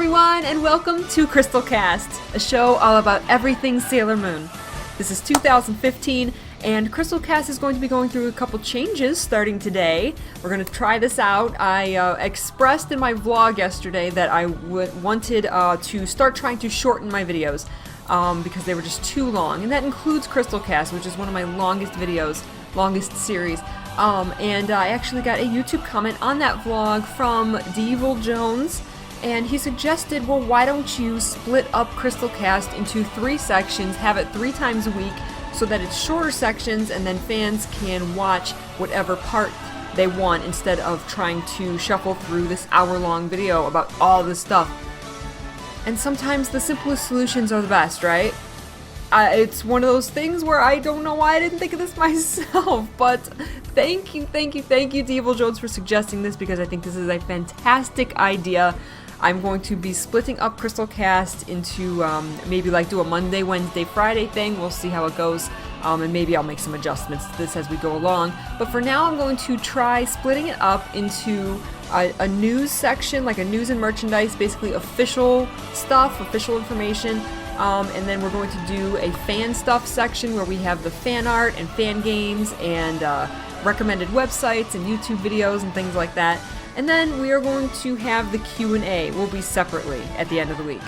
everyone, and welcome to Crystal Cast, a show all about everything Sailor Moon. This is 2015, and Crystal Cast is going to be going through a couple changes starting today. We're going to try this out. I expressed in my vlog yesterday that I wanted to start trying to shorten my videos because they were just too long, and that includes Crystal Cast, which is one of my longest videos, longest series. And I actually got a YouTube comment on that vlog from Devil Jones, and he suggested, well, why don't you split up Crystal Cast into 3 sections, have it 3 times a week, so that it's shorter sections, and then fans can watch whatever part they want instead of trying to shuffle through this hour-long video about all this stuff. And sometimes the simplest solutions are the best, right? It's one of those things where I don't know why I didn't think of this myself, but thank you, Devil Jones, for suggesting this, because I think this is a fantastic idea. I'm going to be splitting up Crystal Cast into maybe like do a Monday, Wednesday, Friday thing. We'll see how it goes, and maybe I'll make some adjustments to this as we go along. But for now, I'm going to try splitting it up into a news section, like a news and merchandise, basically official stuff, official information. And then we're going to do a fan stuff section where we have the fan art and fan games and recommended websites and YouTube videos and things like that. And then we are going to have the Q&A. Will be separately at the end of the week.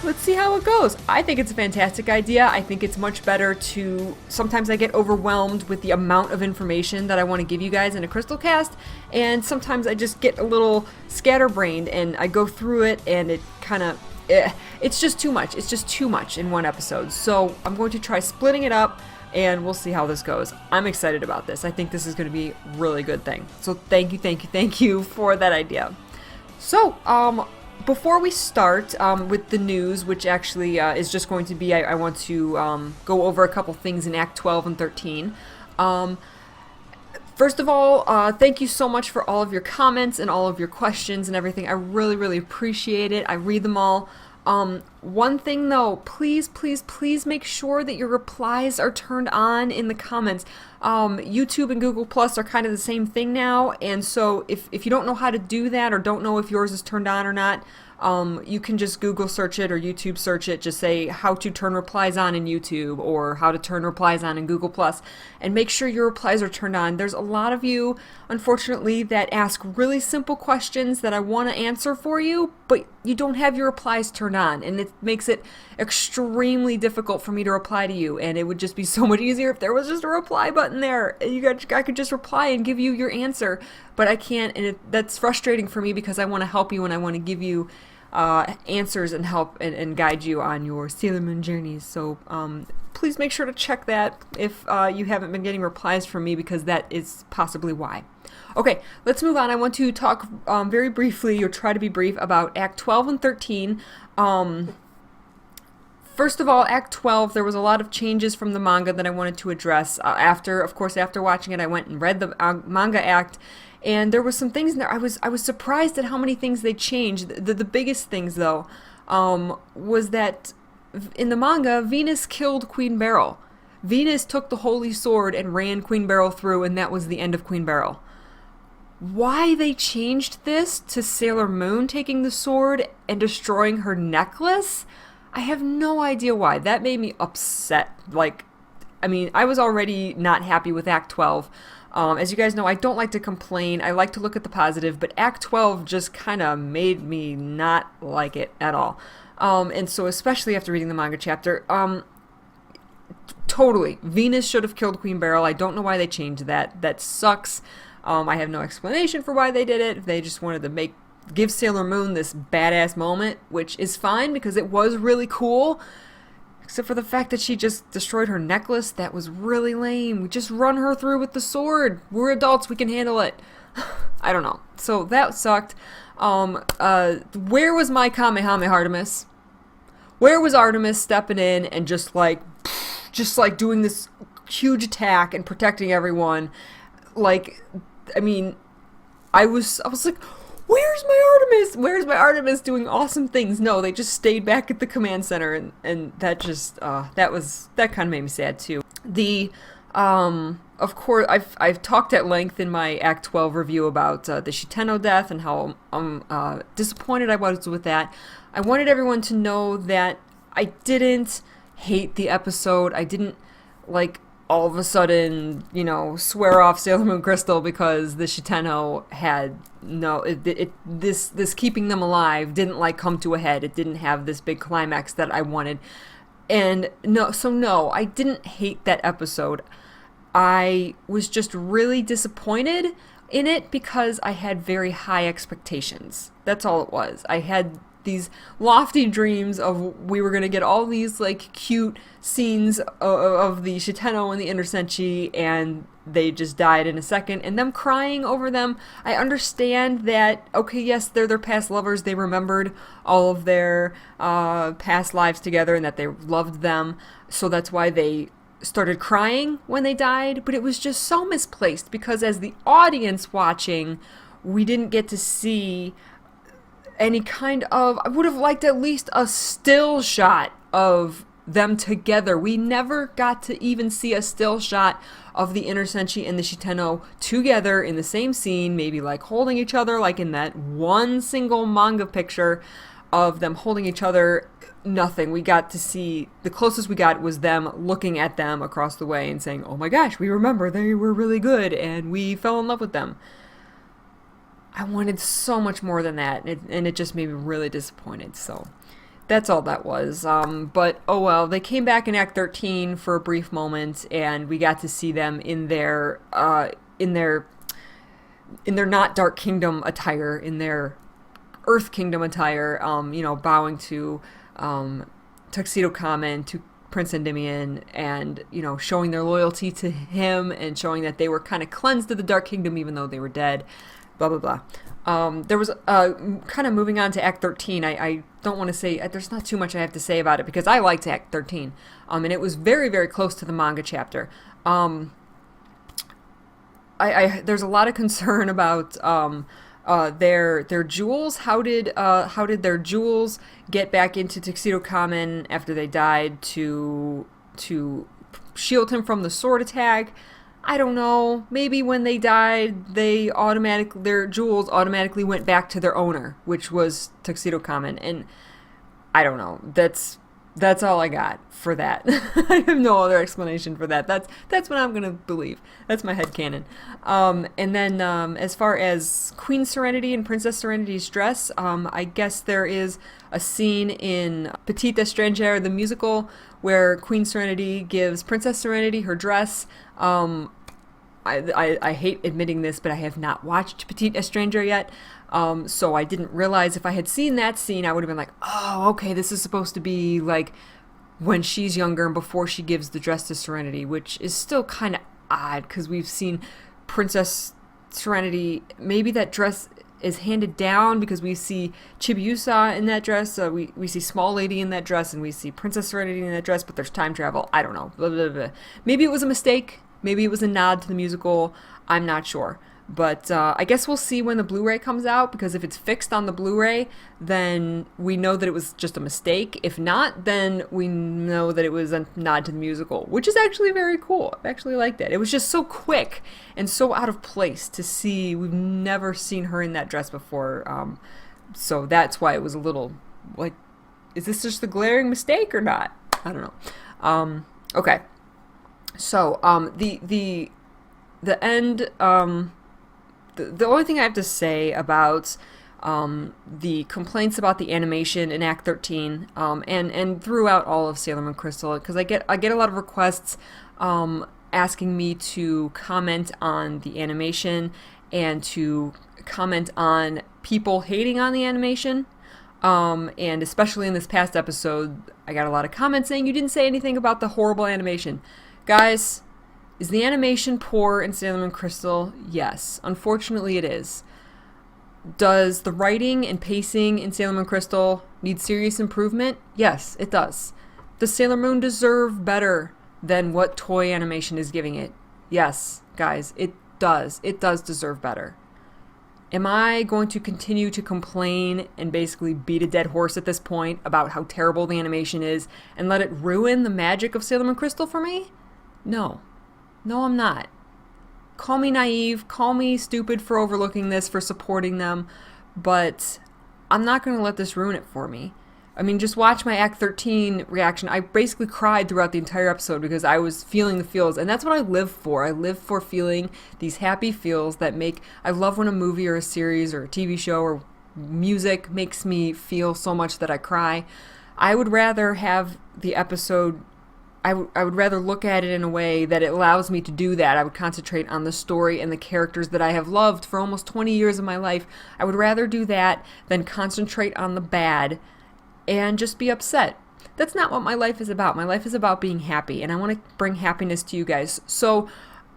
Let's see how it goes. I think it's a fantastic idea. I think it's much better to... Sometimes I get overwhelmed with the amount of information that I want to give you guys in a Crystal Cast, and sometimes I just get a little scatterbrained and I go through it and it kind of... It's just too much. It's just too much in one episode. So I'm going to try splitting it up, and we'll see how this goes. I'm excited about this. I think this is going to be a really good thing. So thank you for that idea. So, before we start with the news, which actually is just going to be, I want to go over a couple things in Act 12 and 13. First of all, thank you so much for all of your comments and all of your questions and everything. I really appreciate it. I read them all. One thing though, please make sure that your replies are turned on in the comments. YouTube and Google Plus are kind of the same thing now, and so if you don't know how to do that or don't know if yours is turned on or not, you can just Google search it or YouTube search it. Just say how to turn replies on in YouTube or how to turn replies on in Google Plus, and make sure your replies are turned on. There's a lot of you, unfortunately, that ask really simple questions that I want to answer for you, but you don't have your replies turned on, and it makes it extremely difficult for me to reply to you. And it would just be so much easier if there was just a reply button there. I could just reply and give you your answer, but I can't, and that's frustrating for me because I want to help you and I want to give you answers and help and guide you on your Sailor Moon journeys. So please make sure to check that if you haven't been getting replies from me, because that is possibly why. Okay, let's move on. I want to talk very briefly, or try to be brief, about Act 12 and 13. First of all, Act 12, there was a lot of changes from the manga that I wanted to address. After watching it, I went and read the manga act, and there were some things in there. I was surprised at how many things they changed. The biggest things, though, was that in the manga, Venus killed Queen Beryl. Venus took the Holy Sword and ran Queen Beryl through, and that was the end of Queen Beryl. Why they changed this to Sailor Moon taking the sword and destroying her necklace, I have no idea why. That made me upset. I was already not happy with Act 12. As you guys know, I don't like to complain. I like to look at the positive, but Act 12 just kind of made me not like it at all. And so, especially after reading the manga chapter, totally, Venus should have killed Queen Beryl. I don't know why they changed that. That sucks. I have no explanation for why they did it. They just wanted to give Sailor Moon this badass moment, which is fine because it was really cool. Except for the fact that she just destroyed her necklace. That was really lame. We just run her through with the sword. We're adults. We can handle it. I don't know. So that sucked. Where was my Kamehameha Artemis? Where was Artemis stepping in and just doing this huge attack and protecting everyone? I was like, where's my Artemis? Where's my Artemis doing awesome things? No, they just stayed back at the command center, and that just, that kind of made me sad too. The of course, I've talked at length in my Act 12 review about the Shiteno death and how disappointed I was with that. I wanted everyone to know that I didn't hate the episode. I didn't, like, all of a sudden, you know, swear off Sailor Moon Crystal because the Shiteno had this keeping them alive didn't, like, come to a head. It didn't have this big climax that I wanted. And no, I didn't hate that episode. I was just really disappointed in it because I had very high expectations. That's all it was. I had these lofty dreams of we were going to get all these, like, cute scenes of the Shiteno and the Inner Senshi, and they just died in a second, and them crying over them. I understand that, okay, yes, they're their past lovers. They remembered all of their past lives together and that they loved them, so that's why they started crying when they died, but it was just so misplaced because as the audience watching, we didn't get to see any kind of, I would have liked at least a still shot of them together. We never got to even see a still shot of the Inner Senshi and the Shiteno together in the same scene, maybe like holding each other, like in that one single manga picture of them holding each other. Nothing. We got to see, the closest we got was them looking at them across the way and saying, oh my gosh, we remember they were really good and we fell in love with them. I wanted so much more than that, and it just made me really disappointed, so that's all that was. But oh well, they came back in Act 13 for a brief moment, and we got to see them in their not Dark Kingdom attire, in their Earth Kingdom attire, you know, bowing to Tuxedo Kamen, to Prince Endymion, and, you know, showing their loyalty to him and showing that they were kind of cleansed of the Dark Kingdom even though they were dead. Blah, blah, blah. There was, kind of moving on to Act 13, I don't want to say, there's not too much I have to say about it, because I liked Act 13, and it was very, very close to the manga chapter. There's a lot of concern about, their jewels. How did their jewels get back into Tuxedo Kamen after they died to shield him from the sword attack? I don't know. Maybe when they died, their jewels automatically went back to their owner, which was Tuxedo Kamen, and I don't know. That's all I got for that. I have no other explanation for that. That's what I'm gonna believe. That's my headcanon. And then as far as Queen Serenity and Princess Serenity's dress, I guess there is a scene in Petite Estrangère, the musical, where Queen Serenity gives Princess Serenity her dress. I hate admitting this, but I have not watched Petite Estrangère yet, so I didn't realize if I had seen that scene, I would have been like, oh, okay, this is supposed to be like when she's younger and before she gives the dress to Serenity, which is still kind of odd, because we've seen Princess Serenity, maybe that dress is handed down because we see Chibiusa in that dress, we see Small Lady in that dress, and we see Princess Serenity in that dress, but there's time travel. I don't know. Blah, blah, blah. Maybe it was a mistake. Maybe it was a nod to the musical. I'm not sure. But I guess we'll see when the Blu-ray comes out, because if it's fixed on the Blu-ray, then we know that it was just a mistake. If not, then we know that it was a nod to the musical, which is actually very cool. I actually liked it. It was just so quick and so out of place to see. We've never seen her in that dress before. So that's why it was a little like, is this just a glaring mistake or not? I don't know. Okay. So, the end, the only thing I have to say about, the complaints about the animation in Act 13, and throughout all of Sailor Moon Crystal, because I get a lot of requests, asking me to comment on the animation and to comment on people hating on the animation. And especially in this past episode, I got a lot of comments saying you didn't say anything about the horrible animation. Guys, is the animation poor in Sailor Moon Crystal? Yes. Unfortunately, it is. Does the writing and pacing in Sailor Moon Crystal need serious improvement? Yes, it does. Does Sailor Moon deserve better than what toy animation is giving it? Yes, guys, it does. It does deserve better. Am I going to continue to complain and basically beat a dead horse at this point about how terrible the animation is and let it ruin the magic of Sailor Moon Crystal for me? No. No, I'm not. call me naive, call me stupid for overlooking this, for supporting them, but I'm not going to let this ruin it for me. I mean, just watch my Act 13 reaction. I basically cried throughout the entire episode because I was feeling the feels, and that's what I live for. I live for feeling these happy feels that make... I love when a movie or a series or a TV show or music makes me feel so much that I cry. I would rather have the episode... I would rather look at it in a way that it allows me to do that. I would concentrate on the story and the characters that I have loved for almost 20 years of my life. I would rather do that than concentrate on the bad and just be upset. That's not what my life is about. My life is about being happy, and I want to bring happiness to you guys. So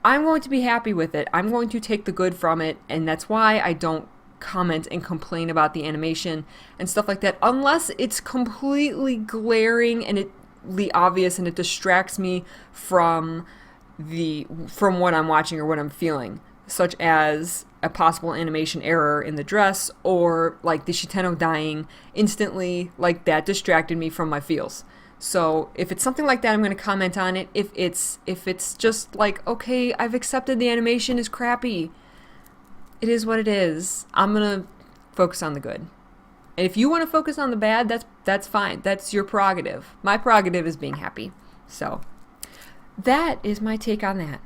I'm going to be happy with it. I'm going to take the good from it, and that's why I don't comment and complain about the animation and stuff like that, unless it's completely glaring and obvious and it distracts me from what I'm watching or what I'm feeling, such as a possible animation error in the dress, or like the Shiteno dying instantly, like that distracted me from my feels. So if it's something like that, I'm going to comment on it. If it's just like, okay, I've accepted the animation is crappy, it is what it is, I'm going to focus on the good. And if you want to focus on the bad, that's fine. That's your prerogative. My prerogative is being happy. So that is my take on that.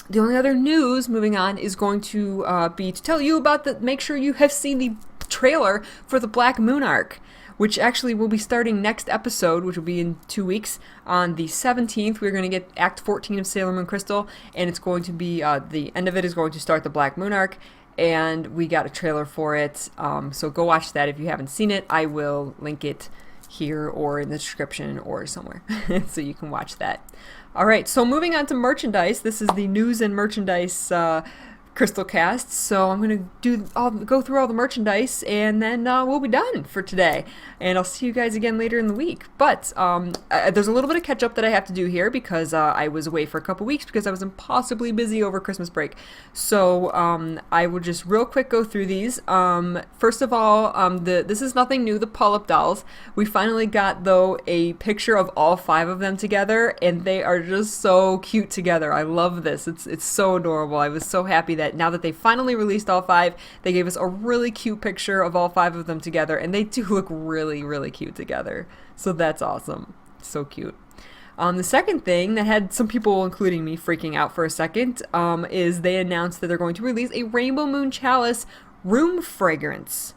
The only other news, moving on, is going to be to tell you about make sure you have seen the trailer for the Black Moon arc, which actually will be starting next episode, which will be in 2 weeks. On the 17th, we're going to get Act 14 of Sailor Moon Crystal, and it's going to be, the end of it is going to start the Black Moon arc, and we got a trailer for it, so go watch that if you haven't seen it. I will link it here or in the description or somewhere, so you can watch that. Alright, so moving on to merchandise. This is the news and merchandise Crystal Cast, so I'm going to go through all the merchandise, and then we'll be done for today, and I'll see you guys again later in the week. But there's a little bit of catch up that I have to do here because I was away for a couple weeks because I was impossibly busy over Christmas break. So I will just real quick go through these. First of all, this is nothing new, the Pullip Dolls. We finally got, though, a picture of all 5 of them together, and they are just so cute together. I love this. It's so adorable. I was so happy that now that they finally released all 5, they gave us a really cute picture of all 5 of them together, and they do look really, really cute together. So that's awesome. So cute. The second thing that had some people, including me, freaking out for a second, is they announced that they're going to release a Rainbow Moon Chalice room fragrance.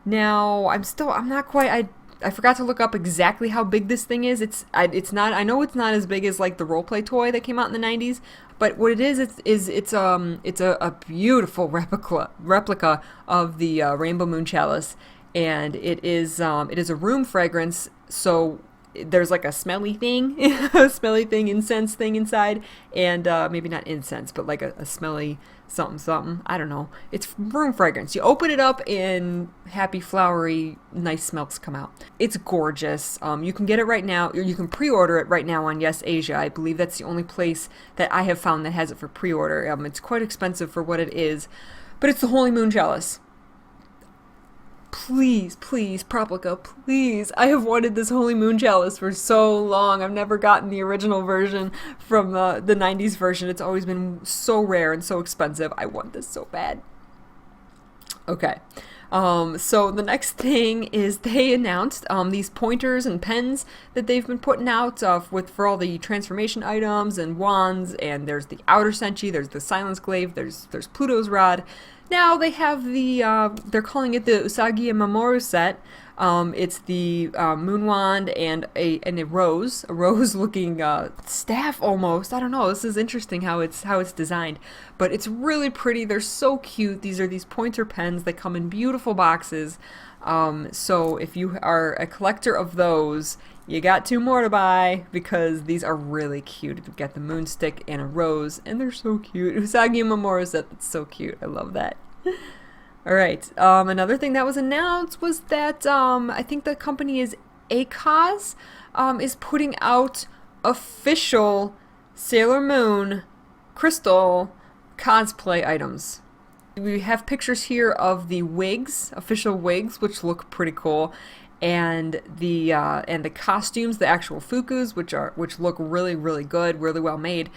Now, I'm not quite, I forgot to look up exactly how big this thing is. It's not, I know it's not as big as like the roleplay toy that came out in the 90s, but what it is it's a beautiful replica of the Rainbow Moon Chalice, and it is a room fragrance. So there's like a smelly thing, incense thing inside, and maybe not incense, but like a smelly something. I don't know. It's room fragrance. You open it up and happy, flowery, nice smells come out. It's gorgeous. You can get it right now. You can pre-order it right now on Yes Asia. I believe that's the only place that I have found that has it for pre-order. It's quite expensive for what it is, but it's the Holy Moon Chalice. Please, Proplica, please. I have wanted this Holy Moon Chalice for so long. I've never gotten the original version from the 90s version. It's always been so rare and so expensive. I want this so bad. Okay. So the next thing is they announced these pointers and pens that they've been putting out for all the transformation items and wands, and there's the Outer Senshi, there's the Silence Glaive, there's Pluto's Rod. Now they have they're calling it the Usagi and Mamoru set. It's the moon wand and a rose looking staff almost. I don't know. This is interesting how it's designed, but it's really pretty. They're so cute. These are these pointer pens. They come in beautiful boxes. So if you are a collector of those, you got 2 more to buy because these are really cute. You've got the moon stick and a rose, and they're so cute. Usagi and Mamoru set, that's so cute. I love that. Alright, another thing that was announced was that I think the company is ACOS is putting out official Sailor Moon Crystal cosplay items. We have pictures here of the wigs, official wigs, which look pretty cool, and the costumes, the actual fukus, which look really, really good, really well made.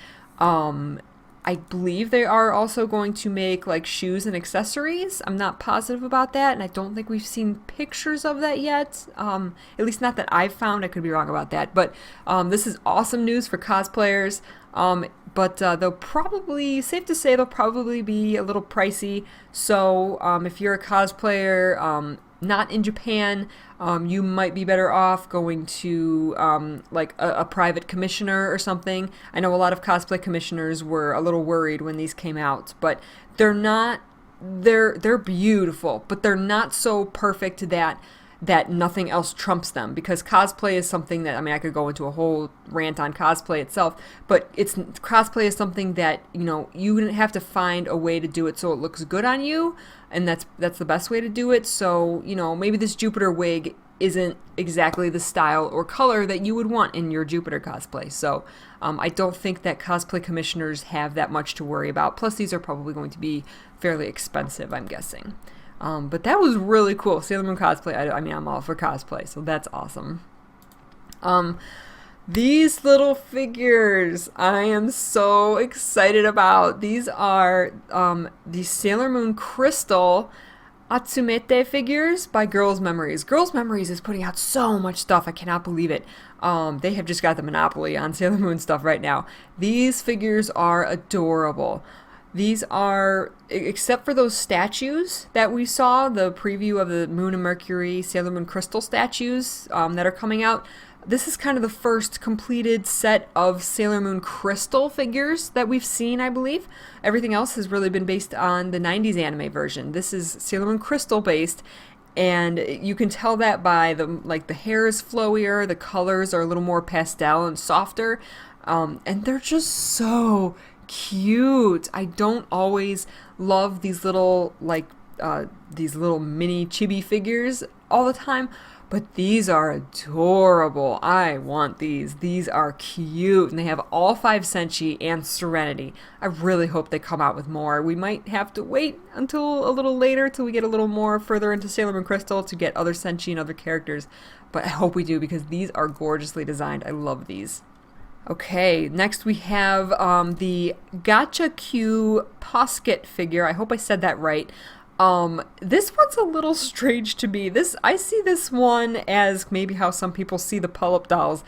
I believe they are also going to make like shoes and accessories. I'm not positive about that, and I don't think we've seen pictures of that yet. At least not that I've found. I could be wrong about that. But this is awesome news for cosplayers. But they'll probably, safe to say, they'll probably be a little pricey. So if you're a cosplayer not in Japan, you might be better off going to like a private commissioner or something. I know a lot of cosplay commissioners were a little worried when these came out, but they're not. They're beautiful, but they're not so perfect that nothing else trumps them, because cosplay is something that, I mean, I could go into a whole rant on cosplay itself, but cosplay is something that, you know, you have to find a way to do it so it looks good on you, and that's the best way to do it. So, you know, maybe this Jupiter wig isn't exactly the style or color that you would want in your Jupiter cosplay. So I don't think that cosplay commissioners have that much to worry about. Plus, these are probably going to be fairly expensive, I'm guessing. But that was really cool. Sailor Moon cosplay. I mean, I'm all for cosplay, so that's awesome. These little figures I am so excited about. These are the Sailor Moon Crystal Atsumete figures by Girls Memories. Girls Memories is putting out so much stuff. I cannot believe it. They have just got the monopoly on Sailor Moon stuff right now. These figures are adorable. These are, except for those statues that we saw, the preview of the Moon and Mercury Sailor Moon Crystal statues that are coming out, this is kind of the first completed set of Sailor Moon Crystal figures that we've seen, I believe. Everything else has really been based on the 90s anime version. This is Sailor Moon Crystal based, and you can tell that by the hair is flowier, the colors are a little more pastel and softer, and they're just so cute. I don't always love these little mini chibi figures all the time, but these are adorable. I want these. These are cute, and they have all 5 Senshi and Serenity. I really hope they come out with more. We might have to wait until a little later till we get a little more further into Sailor Moon Crystal to get other Senshi and other characters, but I hope we do, because these are gorgeously designed. I love these. Okay, next we have the QPosket Figure. I hope I said that right. This one's a little strange to me. I see this one as maybe how some people see the Pullip Dolls.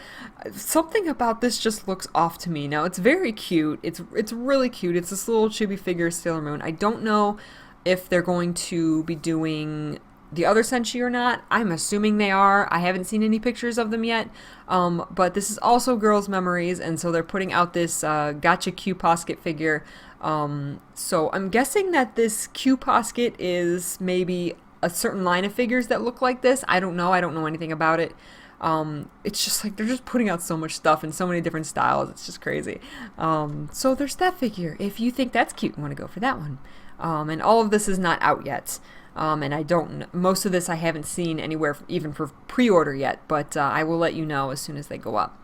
Something about this just looks off to me. Now, it's very cute. It's really cute. It's this little chibi figure Sailor Moon. I don't know if they're going to be doing the other Senshi or not. I'm assuming they are. I haven't seen any pictures of them yet. But this is also Girls Memories, and so they're putting out this QPosket figure. So I'm guessing that this QPosket is maybe a certain line of figures that look like this. I don't know. I don't know anything about it. It's just like they're just putting out so much stuff in so many different styles. It's just crazy. So there's that figure. If you think that's cute and want to go for that one. And all of this is not out yet. And most of this I haven't seen anywhere even for pre-order yet, but I will let you know as soon as they go up.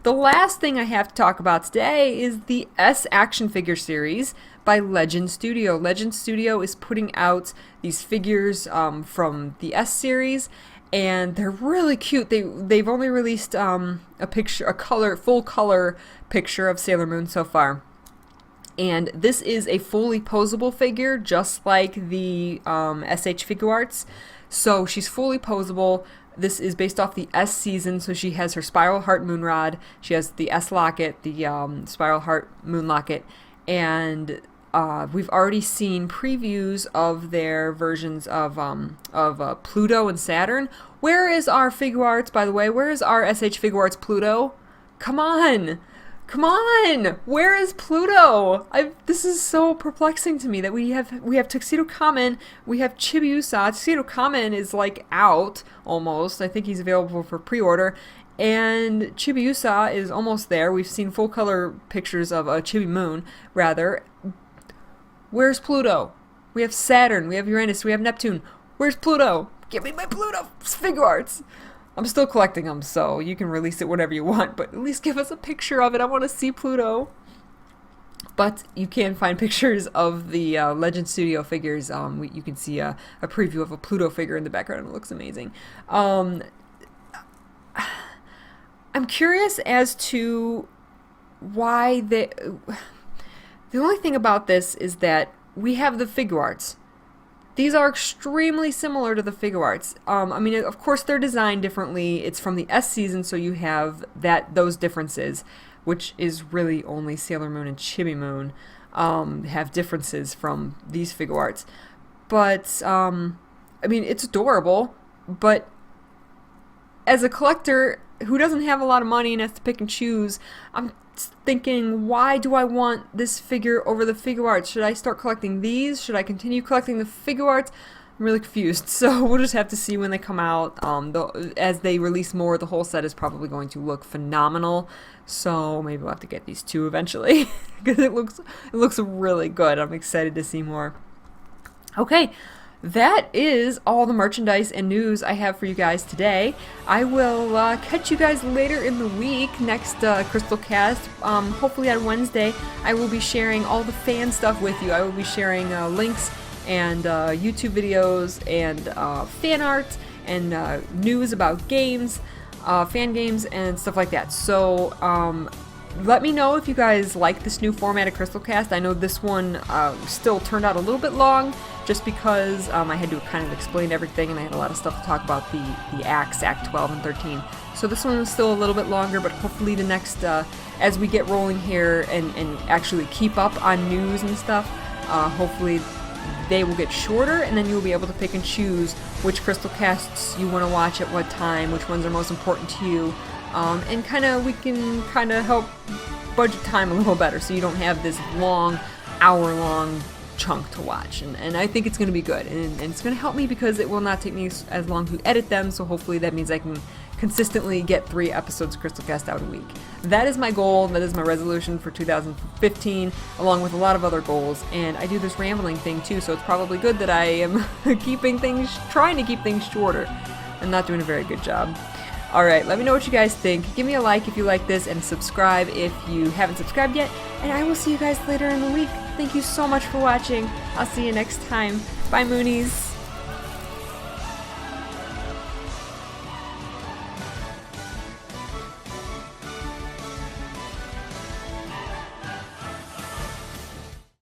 The last thing I have to talk about today is the S action figure series by Legend Studio. Legend Studio is putting out these figures from the S series, and they're really cute. They've only released a full color picture of Sailor Moon so far. And this is a fully posable figure, just like the SH Figure Arts. So she's fully posable. This is based off the S season, so she has her Spiral Heart Moon Rod. She has the S Locket, the Spiral Heart Moon Locket. And we've already seen previews of their versions of Pluto and Saturn. Where is our Figure Arts, by the way? Where is our SH Figure Arts Pluto? Come on! Come on! Where is Pluto? This is so perplexing to me that we have Tuxedo Kamen, we have Chibiusa. Tuxedo Kamen is like out almost. I think he's available for pre-order. And Chibiusa is almost there. We've seen full color pictures of Chibi Moon, rather. Where's Pluto? We have Saturn, we have Uranus, we have Neptune. Where's Pluto? Give me my Pluto Figure Arts! I'm still collecting them, so you can release it whenever you want, but at least give us a picture of it. I want to see Pluto. But you can find pictures of the Legend Studio figures. You can see a preview of a Pluto figure in the background. It looks amazing. I'm curious as to why The only thing about this is that we have the figure arts. These are extremely similar to the figure arts. I mean, of course, they're designed differently. It's from the S season, so you have those differences, which is really only Sailor Moon and Chibi Moon have differences from these figure arts. But, I mean, it's adorable, but as a collector who doesn't have a lot of money and has to pick and choose, I'm thinking, why do I want this figure over the figure arts? Should I start collecting these? Should I continue collecting the figure arts? I'm really confused, so we'll just have to see when they come out. As they release more, the whole set is probably going to look phenomenal, so maybe we'll have to get these two eventually, because it looks really good. I'm excited to see more. Okay, that is all the merchandise and news I have for you guys today. I will catch you guys later in the week, next Crystal Cast. Hopefully on Wednesday, I will be sharing all the fan stuff with you. I will be sharing links and YouTube videos and fan art and news about games, fan games, and stuff like that. So let me know if you guys like this new format of Crystal Cast. I know this one still turned out a little bit long, just because I had to kind of explain everything and I had a lot of stuff to talk about the acts, Act 12 and 13. So this one is still a little bit longer, but hopefully the next, as we get rolling here and actually keep up on news and stuff, hopefully they will get shorter, and then you'll be able to pick and choose which Crystal Casts you want to watch at what time, which ones are most important to you, and we can kind of help budget time a little better, so you don't have this long, hour-long chunk to watch. And I think it's going to be good, and it's going to help me because it will not take me as long to edit them, so hopefully that means I can consistently get 3 episodes of Crystal Cast out a week. That is my goal, that is my resolution for 2015, along with a lot of other goals, and I do this rambling thing too, so it's probably good that I am trying to keep things shorter. I'm not doing a very good job. Alright, let me know what you guys think. Give me a like if you like this, and subscribe if you haven't subscribed yet, and I will see you guys later in the week. Thank you so much for watching. I'll see you next time. Bye, Moonies!